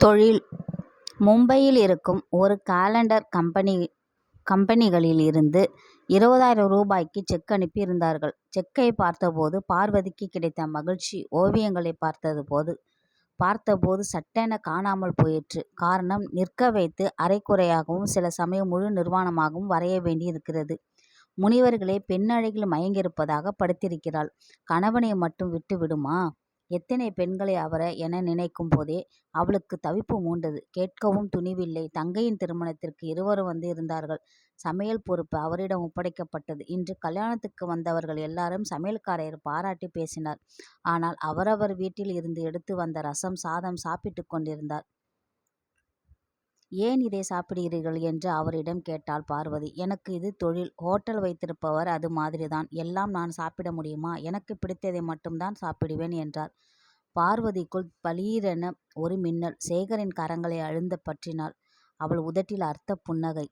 தொழில். மும்பையில் இருக்கும் ஒரு காலண்டர் கம்பெனிகளில் இருந்து 20,000 ரூபாய்க்கு செக் அனுப்பியிருந்தார்கள். செக்கை பார்த்தபோது பார்வதிக்கு கிடைத்த மகிழ்ச்சி ஓவியங்களை பார்த்தபோது சட்டென காணாமல் போயிற்று. காரணம், நிற்க வைத்து அரைகுறையாகவும் சில சமயம் முழு நிர்வாணமாகவும் வரைய வேண்டியிருக்கிறது. முனிவர்களே பெண்ணழகில் மயங்கியிருப்பதாக படுத்திருக்கிறாள். கணவனை மட்டும் விட்டு விடுமா? எத்தனை பெண்களை அவரை என நினைக்கும் போதே அவளுக்கு தவிப்பு மூண்டது. கேட்கவும் துணிவில்லை. தங்கையின் திருமணத்திற்கு இருவரும் வந்து இருந்தார்கள். சமையல் பொறுப்பு அவரிடம் ஒப்படைக்கப்பட்டது. இன்று கல்யாணத்துக்கு வந்தவர்கள் எல்லாரும் சமையல்காரரை பாராட்டி பேசினார். ஆனால் அவரவர் வீட்டில் இருந்து எடுத்து வந்த ரசம் சாதம் சாப்பிட்டு கொண்டிருந்தார். ஏன் இதை சாப்பிடுகிறீர்கள் என்று அவரிடம் கேட்டாள் பார்வதி. எனக்கு இது தொழில். ஹோட்டல் வைத்திருப்பவர் அது மாதிரிதான். எல்லாம் நான் சாப்பிட முடியுமா? எனக்கு பிடித்ததை மட்டும்தான் சாப்பிடுவேன் என்றார். பார்வதிக்குள் பளீரென ஒரு மின்னல். சேகரின் கரங்களை அழுந்த பற்றினாள். அவள் உதட்டில் அர்த்த புன்னகை.